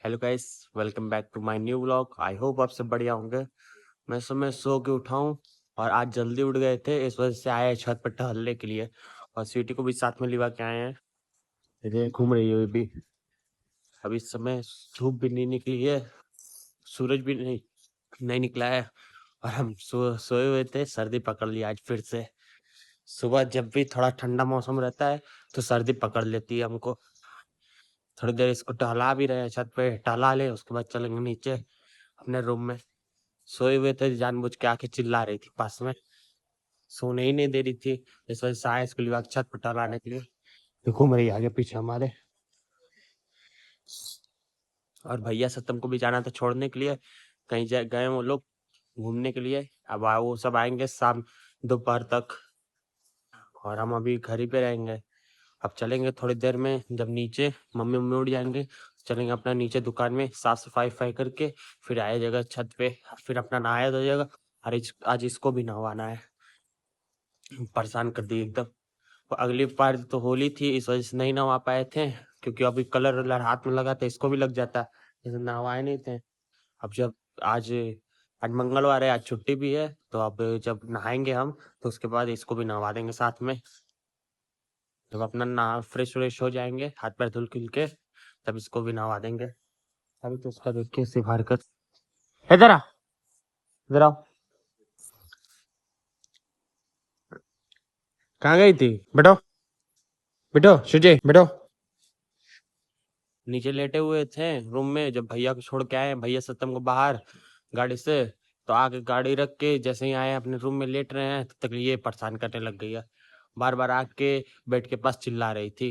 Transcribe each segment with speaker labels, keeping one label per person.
Speaker 1: Hello guys, welcome back to my new vlog. I hope आप सब बढ़िया होंगे। मैं सुबह सो के उठा हूँ और आज जल्दी उठ गए थे, इस वजह से आए हैं छत पर टहलने के लिए और स्वीटी को भी साथ में लिवा के आए हैं। ये घूम रही है अभी। अभी इस समय धूप भी नहीं निकली है, सूरज भी नहीं निकला है और हम सोए हुए थे। सर्दी पकड़ लिया आज फिर से। सुबह जब भी थोड़ा ठंडा मौसम रहता है तो सर्दी पकड़ लेती है हमको। थोड़ी देर इसको टहला भी रहे हैं, छत पे टहला ले, उसके बाद चलेंगे नीचे अपने रूम में। सोए हुए थे, जानबूझ के आके चिल्ला रही थी पास में, सोने ही नहीं दे रही थी। इस वजह से आए इसको लिवा के छत पर टहलाने के लिए। तो घूम रही है आगे पीछे हमारे। और भैया सत्तम को भी जाना था छोड़ने के लिए, कहीं गए वो लोग घूमने के लिए। अब वो सब आएंगे शाम दोपहर तक और हम अभी घर ही पे रहेंगे। अब चलेंगे थोड़ी देर में, जब नीचे मम्मी मम्मी उठ जाएंगे चलेंगे अपना नीचे दुकान में साफ सफाई वफाई करके फिर आया जाएगा छत पे, फिर अपना नहाया हो जाएगा। और आज इसको भी नहवाना है, परेशान कर दी एकदम। अगली बार तो होली थी, इस वजह से नहीं नहवा पाए थे, क्योंकि अभी कलर वलर हाथ में लगा था, इसको भी लग जाता, जैसे नहवाए नहीं थे। अब जब आज आज मंगलवार है, आज छुट्टी भी है, तो अब जब नहाएंगे हम तो उसके बाद इसको भी नहवा देंगे साथ में। जब अपना नहा फ्रेश व्रेश हो जाएंगे, हाथ पैर धुल खुल के, तब इसको भी नहवा देंगे। अभी तो उसका देखिए सिर्फ हरकत। इधर आ, इधर आओ। कहाँ गई थी? बैठो बैठो सुजय बैठो। नीचे लेटे हुए थे रूम में, जब भैया को छोड़ के आए, भैया सत्तम को बाहर गाड़ी से, तो आके गाड़ी रख के जैसे ही आए अपने रूम में लेट रहे हैं तब तक ये परेशान करने लग गई है। बार बार आके बेड के पास चिल्ला रही थी।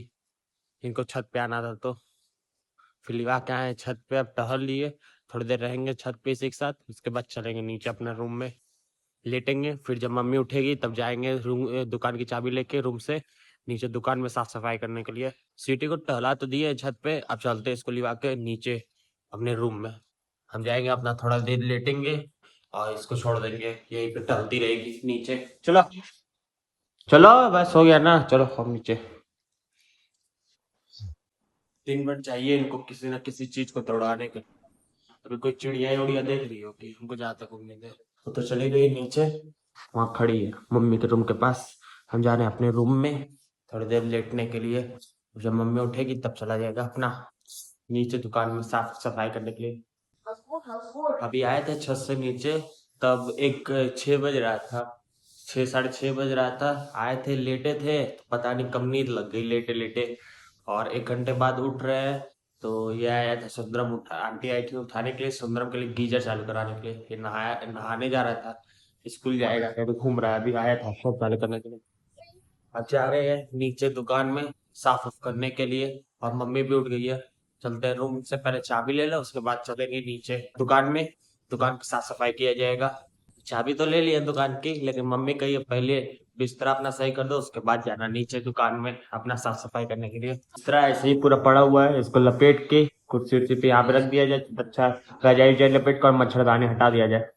Speaker 1: इनको छत पे आना था तो फिर लिवा के आए छत पे। अब टहल लिए, थोड़ी देर रहेंगे छत पे इसी के साथ, उसके बाद चलेंगे नीचे अपने रूम में, लेटेंगे। फिर जब मम्मी उठेगी तब जाएंगे रूम, दुकान की चाबी लेके रूम से नीचे दुकान में साफ सफाई करने के लिए। सीटी को टहला तो दिए छत पे, अब चलते इसको लिवा के नीचे अपने रूम में। हम जाएंगे अपना थोड़ा देर लेटेंगे और इसको छोड़ देंगे, यहीं पे टहलती रहेगी नीचे। चलो चलो, बस हो गया ना, चलो हम नीचे। दिन भर चाहिए इनको किसी न किसी चीज को दौड़ाने के। अभी कोई चिड़िया उड़िया देख रही होगी, हमको जहाँ तक उम्मीद है। वो तो चली गई नीचे, वहाँ खड़ी है मम्मी के रूम के पास। हम जा रहे हैं अपने रूम में थोड़ी देर लेटने के लिए। जब मम्मी उठेगी तब चला जाएगा अपना नीचे दुकान में साफ सफाई करने के लिए। अभी आए थे छत से नीचे, तब 6 बज रहा था, 6 साढ़े 6 बज रहा था। आए थे लेटे थे तो पता नहीं कब नींद लग गई लेटे लेटे, और 1 घंटे बाद उठ रहे हैं। तो ये आया था सुंदरम, आंटी आई थी उठाने के लिए, सुंदरम के लिए गीजर चालू कराने के लिए। ये नहाने जा रहा था, स्कूल जाएगा, अभी घूम रहा है। अभी आया था सब चालू करने के लिए। अब जा रहे हैं नीचे दुकान में साफ उफ करने के लिए, और मम्मी भी उठ गई है। चलते हैं रूम से, पहले चाबी ले लो, उसके बाद चलेंगे नीचे दुकान में, दुकान की साफ सफाई किया जाएगा। चाबी तो ले लिया दुकान की, लेकिन मम्मी कही है पहले बिस्तरा अपना सही कर दो, उसके बाद जाना नीचे दुकान में अपना साफ सफाई करने के लिए। बिस्तरा ऐसे ही पूरा पड़ा हुआ है, इसको लपेट के कुर्सी उर्सी पे यहाँ पे रख दिया जाए, अच्छा रजाई वजाई लपेट कर मच्छरदानी हटा दिया जाए।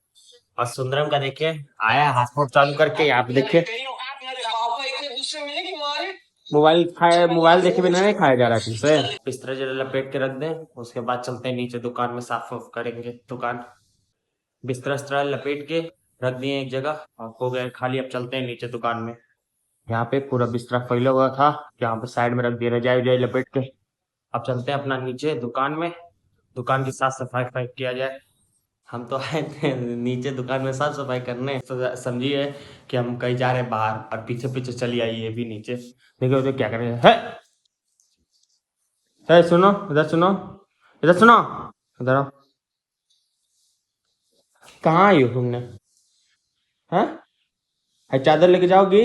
Speaker 1: और सुंदरम का देखिए आया हॉटस्पॉट चालू करके, यहाँ पे देखिए मोबाइल देखे बिना नहीं खाया जा रहा है से। बिस्तर जरा लपेट के रख दें, उसके बाद चलते हैं नीचे दुकान में, साफ उफ करेंगे दुकान। बिस्तर उस्तर लपेट के रख दिए एक जगह और हो गए खाली। अब चलते हैं नीचे दुकान में। यहाँ पे पूरा बिस्तरा फैला हुआ था, यहाँ पे साइड में रख दिया रजाई वजाई लपेट के। अब चलते हैं अपना नीचे दुकान में, दुकान की साफ सफाई वफाई किया जाए। हम तो आए थे नीचे दुकान में साफ सफाई करने, तो समझिए कि हम कहीं जा रहे हैं बाहर, और पीछे पीछे चली आई ये भी नीचे। देखिए उधर क्या करेंगे है। सुनो इधर, सुनो इधर, सुनो इधर आओ। कहाँ आई हो तुमने? है चादर लेके जाओगी?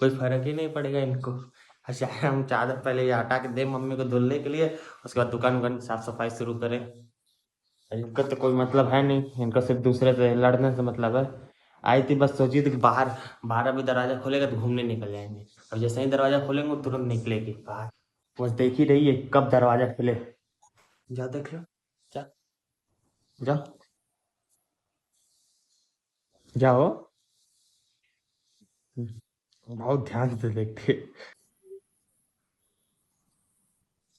Speaker 1: कोई फर्क ही नहीं पड़ेगा इनको। अच्छा हम चादर पहले ये हटा के दे मम्मी को धुलने के लिए, उसके बाद दुकान उकान की साफ सफाई शुरू करें। इनका तो कोई मतलब है नहीं, इनका सिर्फ दूसरे से लड़ने से मतलब है। आई थी बस, सोची थी कि बाहर बाहर अभी दरवाजा खोलेगा तो घूमने निकल जाएंगे। अब जैसे ही दरवाजा खोलेंगे तुरंत निकलेगी बाहर, बस देख ही रही है कब दरवाजा खुले। जाओ देख लो, जा जाओ जाओ। बहुत ध्यान से देखते।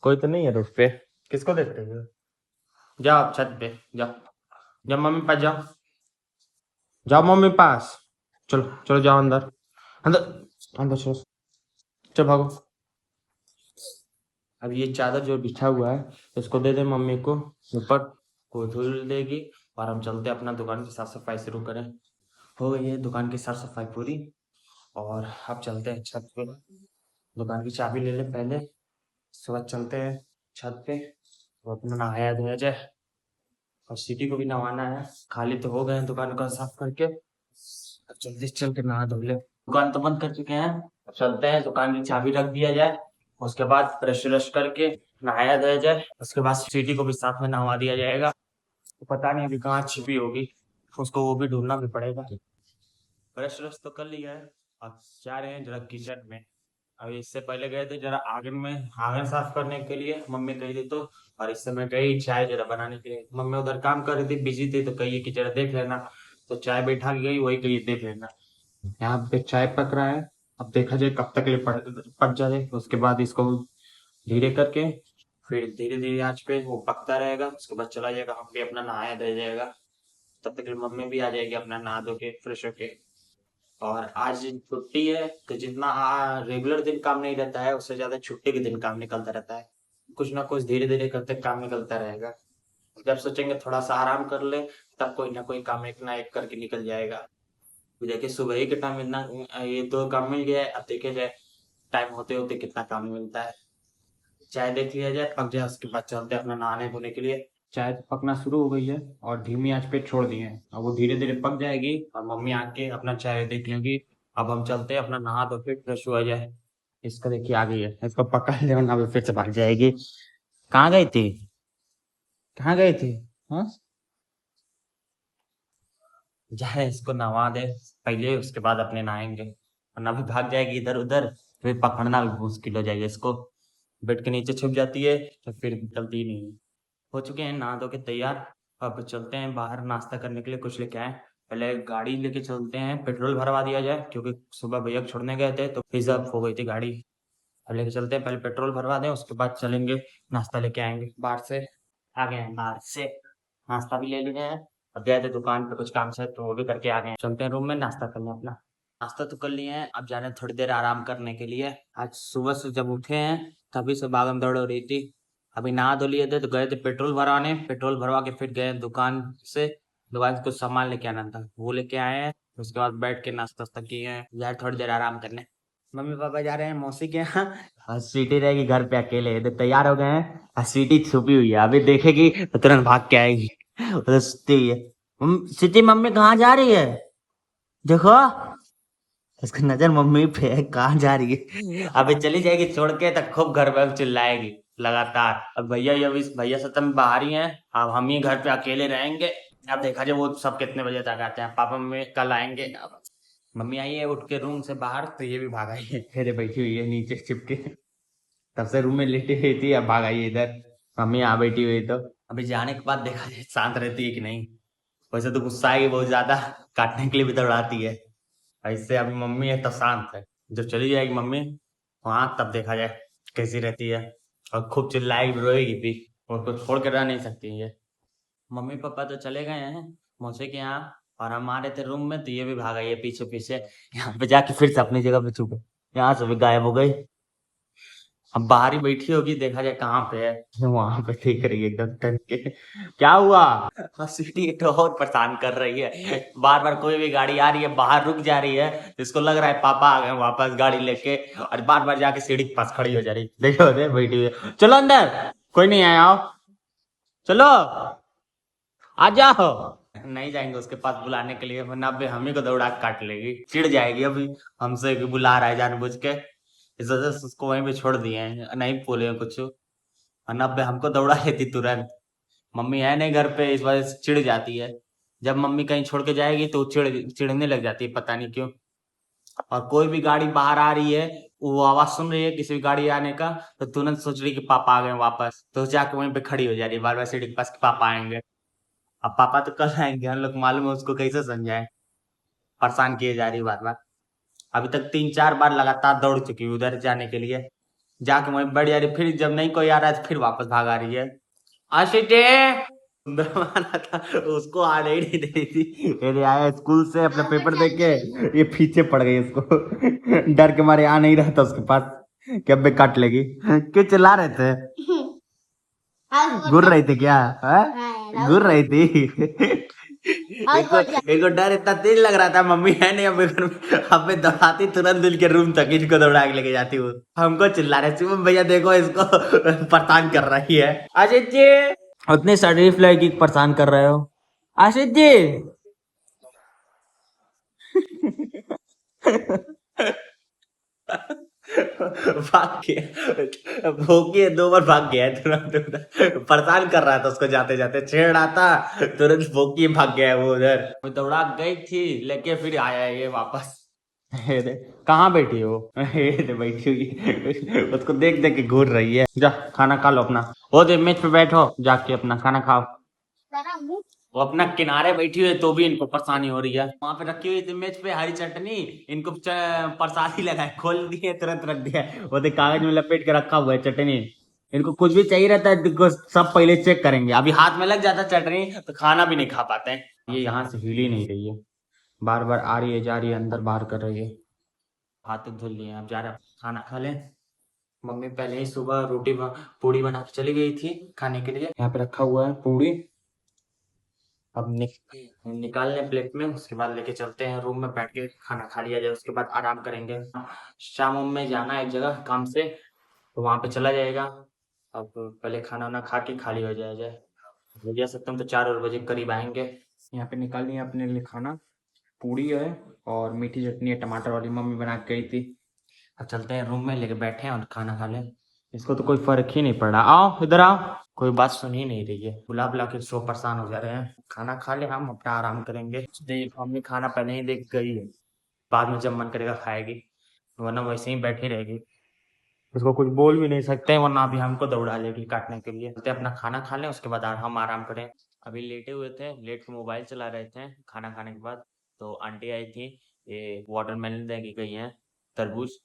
Speaker 1: कोई तो नहीं है रूफ पे, किसको देख रही हो? जाओ आप छत पे जाओ, जाओ मम्मी पास जाओ, जाओ मम्मी पास, चलो चलो जाओ अंदर, अंदर अंदर चलो, चलो भागो। अब ये चादर जो बिछा हुआ है इसको दे दे मम्मी को, ऊपर को धुल देगी और हम चलते अपना दुकान की साफ सफाई शुरू करें। हो गई है दुकान की साफ सफाई पूरी और अब चलते हैं छत पे, दुकान की चाबी ले ले पहले, उसके बाद चलते हैं छत पे, वो अपना नहाया धोया जाए और सिटी को भी नहवाना है, खाली तो हो गए हैं दुकान को साफ करके, अब जल्दी से चल के नहा धो ले। दुकान तो बंद कर चुके हैं, अब चलते हैं दुकान की चाबी रख दिया जाए, उसके बाद ब्रश व्रश करके नहाया धोया जाए, उसके बाद सिटी को भी साथ में नहवा दिया जाएगा। तो पता नहीं अभी कहाँ छिपी होगी, उसको वो भी ढूंढना भी पड़ेगा। ब्रश व्रश तो कर लिया है, अब जा रहे हैं जरा किचन में। अभी इससे पहले गए थे जरा आंगन में, आंगन साफ करने के लिए मम्मी कही थी तो, और इस समय गई चाय जरा बनाने के लिए, मम्मी उधर काम कर रही थी बिजी थी तो कही कि जरा देख लेना, तो चाय बैठा के गई, वही कही देख लेना। यहाँ पे चाय पक रहा है, अब देखा जाए कब तक ये पक जाए, उसके बाद इसको धीरे करके फिर धीरे धीरे आंच पे वो पकता रहेगा, उसके बाद चला जाएगा, हम भी अपना नहाया धोया जाएगा, तब तक मम्मी भी आ जाएगी अपना नहा धो के फ्रेश होके। और आज छुट्टी है तो जितना रेगुलर दिन काम नहीं रहता है उससे ज्यादा छुट्टी के दिन काम निकलता रहता है, कुछ ना कुछ धीरे धीरे करते काम निकलता रहेगा। जब सोचेंगे थोड़ा सा आराम कर ले तब कोई ना कोई काम एक ना एक करके निकल जाएगा। तो देखिए सुबह ही के टाइम इतना ये तो काम मिल गया है, अब देखे जाए टाइम होते होते कितना काम मिलता है। चाय देख लिया जाए पक जाए, उसके बाद चलते हैं अपना नहाने धोने के लिए। चाय पकना शुरू हो गई है और धीमी आंच पे छोड़ दिए हैं, अब वो धीरे धीरे पक जाएगी और मम्मी आके अपना चाय देख लेंगी। अब हम चलते हैं अपना नहा धो के फ्रेश हो जाए। इसको देखिए आ गई है, इसको पकड़ ले वरना अभी फिर से भाग जाएगी। कहाँ गई थी, कहाँ गई थी? हाँ, जा रहे इसको नहवा दे पहले, उसके बाद अपने नहाएंगे, वरना भी भाग जाएगी इधर उधर, फिर पकड़ना भी मुश्किल हो जाएगा इसको, बेड के नीचे छुप जाती है तो फिर निकलती ही नहीं है। हो चुके हैं नहा धो के तैयार, अब चलते हैं बाहर नाश्ता करने के लिए, कुछ लेके आए। पहले गाड़ी लेके चलते हैं, पेट्रोल भरवा दिया जाए क्योंकि सुबह भैया को छोड़ने गए थे तो रिजर्व हो गई थी गाड़ी। अब लेके चलते हैं, पहले पेट्रोल भरवा दें उसके बाद चलेंगे, नाश्ता लेके आएंगे बाहर से। आ गए हैं बाहर से, नाश्ता भी ले लिए हैं, अब गए थे दुकान पे कुछ काम से तो वो भी करके आ गए हैं। चलते हैं रूम में नाश्ता करने अपना। नाश्ता तो कर लिए हैं, अब जा रहे हैं थोड़ी देर आराम करने के लिए। आज सुबह से जब उठे हैं तभी से भागम दौड़ हो रही थी, अभी नहा धो लिए थे तो गए थे पेट्रोल भरवाने, पेट्रोल भरवा के फिर गए दुकान से, दुकान से कुछ सामान लेके आना था वो लेके आए हैं, उसके बाद बैठ के नाश्ता वास्ता किए हैं, यार थोड़ी देर आराम करने। मम्मी पापा जा रहे हैं मौसी के यहाँ, और स्वीटी रहेगी घर पे अकेले, तो तैयार हो गए हैं और स्वीटी छुपी हुई है, अभी देखेगी तो तुरंत भाग के आएगी, वो तो सुती हुई है। स्वीटी मम्मी कहाँ जा रही है, देखो उसका नजर मम्मी पे है, कहाँ जा रही है, अभी चली जाएगी छोड़ के तो खूब घर पे चिल्लाएगी लगातार। अब भैया ये भी भैया से तुम बाहर ही हैं, अब हम ही घर पे अकेले रहेंगे। अब देखा जाए वो सब कितने बजे तक आते हैं, पापा मम्मी कल आएंगे। अब मम्मी आई है उठ के रूम से बाहर तो ये भी भाग आई है, फिर बैठी हुई है नीचे चिपके, तब से रूम में लेटी हुई थी अब भाग आई है इधर, मम्मी यहाँ बैठी हुई तो। अभी जाने के बाद देखा जाए शांत रहती है कि नहीं, वैसे तो गुस्सा आएगी बहुत ज्यादा, काटने के लिए भी दौड़ाती है, ऐसे अभी मम्मी है तो शांत है, जब चली जाएगी मम्मी वहां तब देखा जाए कैसी रहती है, और खूब चिल्लाएगी रोएगी भी, उसको छोड़ के रह नहीं सकती है। मम्मी पापा तो चले गए हैं मौसी के यहाँ, और हम आ रहे थे रूम में तो ये भी भाग आई है पीछे पीछे, यहाँ पे जाके फिर से अपनी जगह पे छुप गई, यहाँ से भी गायब हो गई। अब बाहर ही बैठी होगी, देखा जाए कहाँ पे है, वहां पे देख रही है एकदम टन के। क्या हुआ? हाँ सिटी तो और परेशान कर रही है, बार बार कोई भी गाड़ी आ रही है बाहर रुक जा रही है, इसको लग रहा है पापा आ गए वापस गाड़ी लेके, और बार बार जाके सीढ़ी के पास खड़ी हो जा रही, देखो दे बैठी हुई है। चलो अंदर, कोई नहीं आया, आओ चलो आ जाओ। नहीं जाएंगे उसके पास बुलाने के लिए, वरना अबे हम ही को दौड़ा के काट लेगी, चिढ़ जाएगी अभी हमसे कि बुला रहा है जानबूझ के, इस वजह से उसको वहीं पे छोड़ दिए हैं, नहीं बोले हैं कुछ, वरना अबे हमको दौड़ा लेती तुरंत। मम्मी है नहीं घर पे इस वजह से चिढ़ जाती है, जब मम्मी कहीं छोड़ के जाएगी तो चिढ़ने लग जाती है पता नहीं क्यों। और कोई भी गाड़ी बाहर आ रही है, वो आवाज सुन रही है किसी भी गाड़ी आने का, तो तुरंत सोच रही है कि पापा आ गए वापस, तो जाके वहीं पे खड़ी हो जा रही है बार बार सीढ़ी के पास कि पापा आएंगे। अब पापा तो कल आएंगे, हम लोग मालूम है उसको कैसे समझाएं, परेशान किए जा रही है बार बार, अभी तक 3-4 बार लगातार दौड़ चुकी है उधर जाने के लिए। जाके वहीं बैठ जा रही, फिर जब नहीं कोई आ रहा है तो फिर वापस भाग आ रही है। आशिटे सुंदरमान था, उसको आने ही नहीं दे रही थी। ये आया स्कूल से अपना पेपर दे के, ये पीछे पड़ गई इसको। डर के मारे आ नहीं रहा था उसके पास कि अब मैं काट लेगी। क्यों चिल्ला रहे थे? घूर रही थी क्या? घूर रही थी। एक डर इतना तेज लग रहा था, मम्मी है नहीं अब घर में, अब मैं दौड़ाती तुरंत दिल के रूम तक इसको दौड़ा के लेके जाती हूँ। हमको चिल्ला रहे शिवम भैया देखो इसको परेशान कर रही है। आशीष जी उतने शरीफ लड़की को परेशान कर रहे हो। आशीष जी भाग गया, भोगी 2 बार भाग गया है तुरंत उधर। परेशान कर रहा था उसको, जाते जाते छेड़ रहा था, तुरंत भोगी भाग गया है वो उधर। वो दौड़ा गई थी लेके फिर आया है ये वापस। ये देख, कहाँ बैठी हो? ये देख बैठी हुई, उसको देख देख के घूर रही है। जा खाना खा लो अपना, वो दे मेज पे बैठो जाके अपना खाना खाओ। वो अपना किनारे बैठी हुई है तो भी इनको परेशानी हो रही है। वहां पे रखी हुई थी मेज पे हरी चटनी, इनको प्रसादी लगा है, खोल दिए तुरंत रख दिया है। वो देख कागज में लपेट के रखा हुआ है चटनी। इनको कुछ भी चाहिए रहता है तो सब पहले चेक करेंगे, अभी हाथ में लग जाता है चटनी तो खाना भी नहीं खा पाते हैं। ये यहाँ से हिल ही नहीं रही है, बार बार आ रही है जा रही है, अंदर बाहर कर रही है। हाथ धुल लिए हैं, अब जा रहे हैं खाना खा लें। मम्मी पहले ही सुबह पूड़ी बना के चली गई थी खाने के लिए। यहाँ पे रखा हुआ है पूड़ी, अब निकाल लें प्लेट में, उसके बाद लेके चलते हैं रूम में, बैठ के खाना खा लिया जाए, उसके बाद आराम करेंगे। शाम में जाना है एक जगह काम से, तो वहां पे चला जाएगा। अब पहले खाना वाना खा के खाली हो जाया जाए। हो जा सकता हूँ तो 4 बजे करीब आएंगे। यहाँ पे निकाल लिया अपने लिए खाना, पूड़ी है और मीठी चटनी है टमाटर वाली, मम्मी बना के गई थी। अब चलते हैं रूम में, लेके बैठे हैं और खाना खा लें। इसको तो कोई फर्क ही नहीं पड़ रहा, आओ इधर आओ। कोई बात सुन ही नहीं रही है, बुला बुला के सो परेशान हो जा रहे हैं। खाना खा ले, हम अपना आराम करेंगे। मम्मी खाना पहले ही देख गई है, बाद में जब मन करेगा खाएगी, वरना वैसे ही बैठी रहेगी। उसको कुछ बोल भी नहीं सकते, वरना अभी हमको दौड़ा लेगी काटने के लिए। तो अपना खाना खा लें, उसके बाद हम आराम करें। अभी लेटे हुए थे, लेट के मोबाइल चला रहे थे खाना खाने के बाद, तो आंटी आई थी, ये वाटरमेलन देके गई हैं, तरबूज।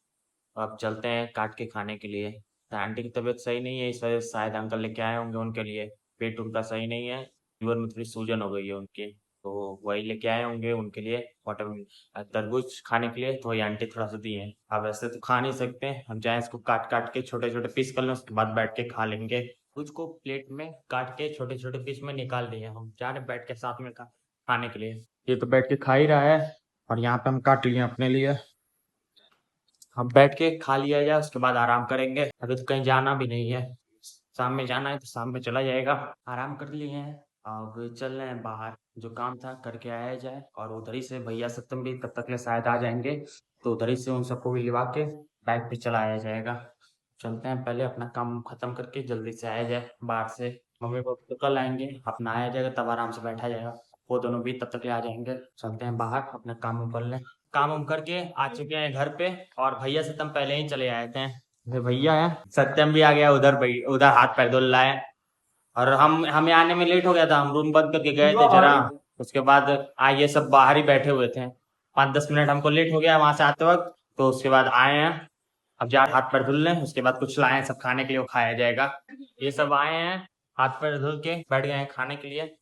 Speaker 1: अब चलते हैं काट के खाने के लिए। तो आंटी की तबीयत सही नहीं है, इस वजह से शायद अंकल लेके आए होंगे उनके लिए। पेट उनका सही नहीं है, लीवर में थोड़ी सूजन हो गई है उनकी, तो वही लेके आए होंगे उनके लिए वाटर तरबूज खाने के लिए। तो वही आंटी थोड़ा सा दिए हैं। अब ऐसे तो खा नहीं सकते, हम चाहे इसको काट काट के छोटे छोटे पीस कर लें, उसके बाद बैठ के खा लेंगे। उसको प्लेट में काट के छोटे छोटे पीस में निकाल दिए, हम जा रहे बैठ के साथ में खाने के लिए। ये तो बैठ के खा ही रहा है, और यहाँ पे हम काट लिए अपने लिए। हम बैठ के खा लिया जाए, उसके बाद आराम करेंगे। अभी तो कहीं जाना भी नहीं है, शाम में जाना है तो शाम में चला जाएगा। आराम कर लिए हैं, अब चल रहे हैं बाहर, जो काम था करके आया जाए। और उधर ही से भैया सत्यम भी तब तक ले शायद आ जाएंगे, तो उधर ही से उन सबको भी लिवा के बाइक पे चला आया जाएगा। चलते हैं, पहले अपना काम खत्म करके जल्दी से आया जाए बाहर से। मम्मी पापा तो कल आएंगे, अपना आया जाएगा तब आराम से बैठा जाएगा। वो दोनों भी तब तक ले आ जाएंगे। चलते हैं बाहर, अपना काम वाम कर लें। काम वाम करके आ चुके हैं घर पे, और भैया सत्यम पहले ही चले आए थे। ये भैया है, सत्यम भी आ गया, उधर उधर हाथ पैर धुल रहा है। और हम हमें आने में लेट हो गया था, हम रूम बंद करके गए थे जरा। उसके बाद ये सब बाहर ही बैठे हुए थे, 5-10 मिनट हमको लेट हो गया वहां से आते वक्त। तो उसके बाद आए हैं, अब जा हाथ पैर धुल लें, उसके बाद कुछ लाए हैं सब खाने के लिए, वो खाया जाएगा। ये सब आए हैं, हाथ पैर धुल के बैठ गए हैं खाने के लिए।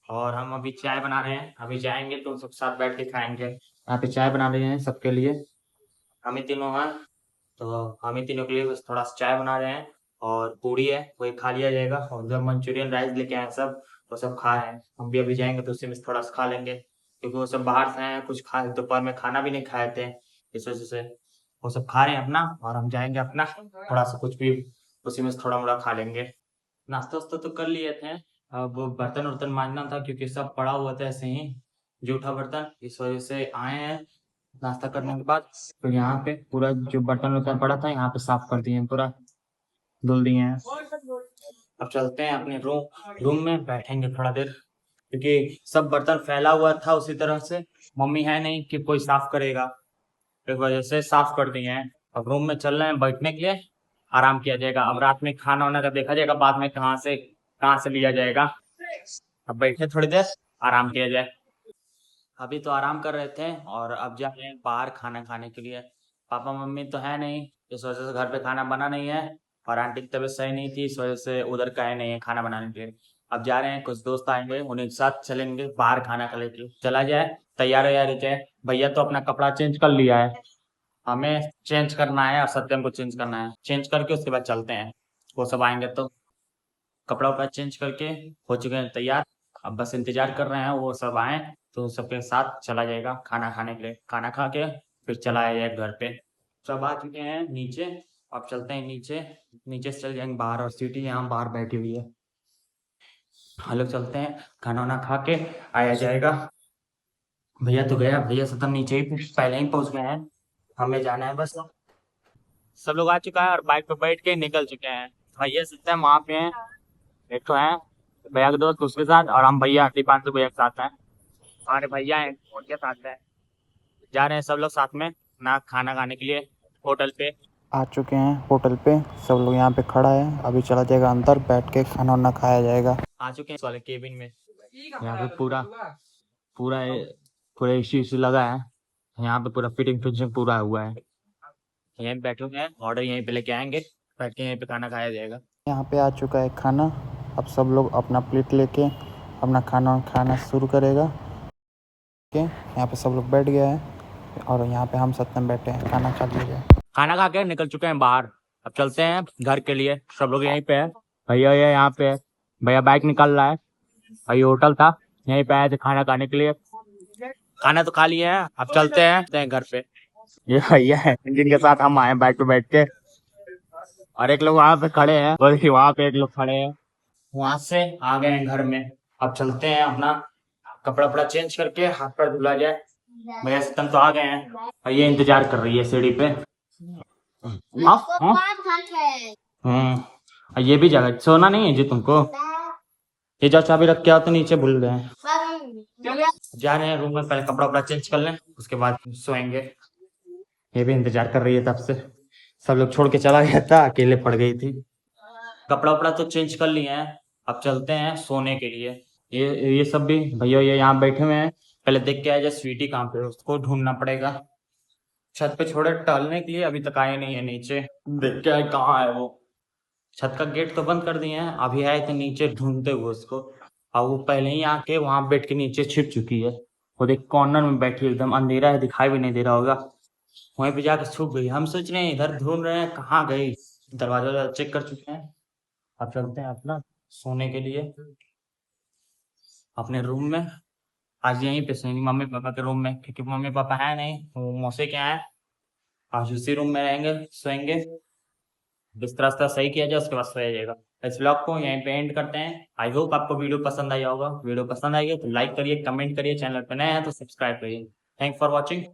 Speaker 1: और हम अभी चाय बना रहे हैं, अभी जाएंगे तो सब साथ बैठ के खाएंगे। यहाँ पे चाय बना रहे हैं सबके लिए, हम ही तीनों हैं, तो हम ही तीनों के लिए बस थोड़ा सा चाय बना रहे हैं। और पूड़ी है, वही खा लिया जाएगा। और जब मंचूरियन राइस लेके आए सब, वो सब खा रहे हैं। हम भी अभी जाएंगे तो उसी में से थोड़ा सा खा लेंगे, क्योंकि वो सब बाहर से आए हैं, कुछ खा दोपहर में खाना भी नहीं खाए थे, इस वजह से वो सब खा रहे हैं अपना। और हम जाएंगे अपना थोड़ा सा कुछ भी उसी में से थोड़ा मोड़ा खा लेंगे। नाश्ता वास्ता तो कर लिए थे, अब बर्तन वर्तन मांजना था, क्योंकि सब पड़ा हुआ था ऐसे ही जूठा बर्तन, इस वजह से आए हैं नाश्ता करने के बाद। तो यहाँ पे पूरा जो बर्तन वर्तन पड़ा था यहाँ पे साफ कर दिए हैं, पूरा धुल दिए हैं। अब चलते हैं अपने रूम में, बैठेंगे थोड़ा देर, क्योंकि सब बर्तन फैला हुआ था उसी तरह से, मम्मी है नहीं कि कोई साफ करेगा, इस वजह से साफ कर दिए हैं। अब रूम में चल रहे हैं बैठने के लिए, आराम किया जाएगा। अब रात में खाना वाना का देखा जाएगा, बाद में कहाँ से लिया जाएगा। अब बैठे थोड़ी देर, आराम किया जाए। अभी तो आराम कर रहे थे, और अब जा रहे हैं बाहर खाना खाने के लिए। पापा मम्मी तो है नहीं,
Speaker 2: इस वजह से घर पे खाना बना नहीं है और आंटी की तबीयत सही नहीं थी, इस वजह से उधर गए नहीं है खाना बनाने के लिए। अब जा रहे हैं, कुछ दोस्त आएंगे, उन्हीं के साथ चलेंगे बाहर खाना खा लेके चला जाए। तैयार हो यार जाए। भैया तो अपना कपड़ा चेंज कर लिया है, हमें चेंज करना है और सत्यम को चेंज करना है। चेंज करके उसके बाद चलते हैं, वो सब आएंगे तो। कपड़ा वपड़ा चेंज करके हो चुके हैं तैयार, अब बस इंतजार कर रहे हैं वो सब आए तो सबके साथ चला जाएगा खाना खाने के लिए। खाना खा के फिर चला जाएगा घर पे। सब आ चुके हैं नीचे, अब चलते हैं नीचे। नीचे से चल जाएंगे बाहर और सीटी यहाँ बाहर बैठी हुई है। हम लोग चलते हैं, खाना वाना खा के आया जाएगा। भैया तो गया, भैया सतम नीचे ही पहले ही पहुंच गए हैं, हमें जाना है बस। सब लोग आ चुका है और बाइक पे बैठ के निकल चुके हैं। भैया सत्यम वहाँ पे हैं, एक तो है भैया के दोस्त उसके साथ, और हम भैया दीपांशु भैया के साथ हैं। हमारे भैया हैं उनके साथ हैं। जा रहे हैं सब लोग साथ में ना खाना खाने के लिए होटल पे।
Speaker 3: आ चुके हैं होटल पे, सब लोग यहाँ पे खड़ा है, अभी चला जाएगा अंदर, बैठ के खाना वाना खाया जाएगा।
Speaker 2: आ चुके हैं इस वाले केबिन में। यहाँ पे पूरा पूरा पूरा इश्यू लगा है, यहाँ पे पूरा फिटिंग फिटिंग पूरा हुआ है। यहीं बैठे हैं, ऑर्डर यहीं पे लेके आएंगे, बैठ के यहीं पे खाना खाया जाएगा।
Speaker 3: यहाँ पे आ चुका है खाना, अब सब लोग अपना प्लेट लेके अपना खाना खाना शुरू करेगा। यहाँ पे सब लोग बैठ गया है और यहाँ पे हम सत्यम बैठे हैं, खाना खा लिया जाए।
Speaker 2: खाना खा के निकल चुके हैं बाहर, अब चलते हैं घर के लिए। सब लोग यहीं पे है, भैया ये यहाँ पे है, भैया बाइक निकल रहा है। और ये होटल था, यहीं पे आए थे खाना खाने के लिए। खाना तो खा लिए हैं, अब चलते हैं घर पे। ये भैया है जिनके साथ हम आए बाइक पे बैठ के, और एक लोग वहां पे खड़े हैं और वहां पे एक लोग खड़े हैं। वहां से आ गए हैं घर में, अब चलते हैं अपना कपड़ा वपड़ा चेंज करके हाथ पैर धुला जाए। भैया सत्यम तो आ गए हैं और ये इंतजार कर रही है सीढ़ी पे। और ये भी जगह सोना नहीं है जी तुमको, ये जाओ चाबी रख के आओ तो नीचे भूल गए हैं। जा रहे हैं रूम में, पहले कपड़ा वपड़ा चेंज कर लें उसके बाद सोएंगे। ये भी इंतजार कर रही है तब से, सब लोग छोड़ के चला गया था, अकेले पड़ गई थी। कपड़ा वपड़ा तो चेंज कर लिए हैं, अब चलते हैं सोने के लिए। ये सब भी भैया ये यहाँ बैठे हुए हैं, पहले देख के आया जाए स्वीटी कहाँ पे, उसको ढूंढना पड़ेगा। छत पे छोड़े टहलने के लिए, अभी तक आए नहीं है नीचे, देख के आए कहाँ है वो। छत का गेट तो बंद कर दिए हैं, अभी आए थे नीचे ढूंढते हुए उसको, और वो पहले ही आके वहां बैठ के नीचे छिप चुकी है। वो देख कॉर्नर में बैठी, एकदम अंधेरा है, दिखाई भी नहीं दे रहा होगा, वहीं पे जाकर छुप गई। हम सोच रहे हैं इधर ढूंढ रहे हैं कहाँ गई, दरवाजा चेक कर चुके हैं। अब चलते हैं अपना सोने के लिए अपने रूम में। आज यहीं पे सोएंगे मम्मी पापा के रूम में, क्योंकि मम्मी पापा है नहीं, वो मौसे के हैं। आज उसी रूम में रहेंगे, सोएंगे। बिस्तर रास्ता सही किया जाए उसके बाद सोया जाएगा। इस ब्लॉग को यहीं पे एंड करते हैं। आई होप आपको वीडियो पसंद आया होगा। वीडियो पसंद आई है तो लाइक करिए, कमेंट करिए, चैनल पर नए हैं तो सब्सक्राइब करिए। Thank for watching.